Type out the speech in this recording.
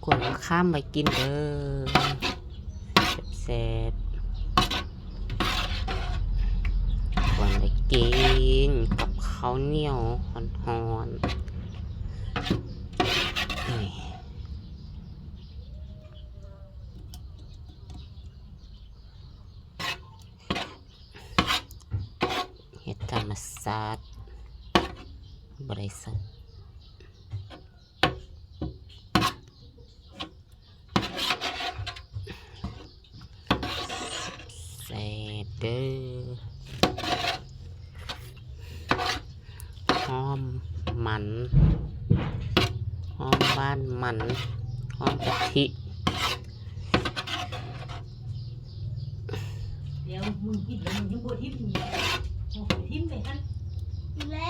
กวนมาข้ามไปกินเด้อแซ่บๆกวนไปกินกับข้าวเหนียวหอนๆนี่เฮ็ดธรรมชาติบริสุทธิ์แซ่บเด้อหอมมันหอมบ้านมันหอมกะทิเดี๋ยวมึงกินแล้วมึงยังบวทิมเนี่ยโอ้โหทิมไปฮั่นและ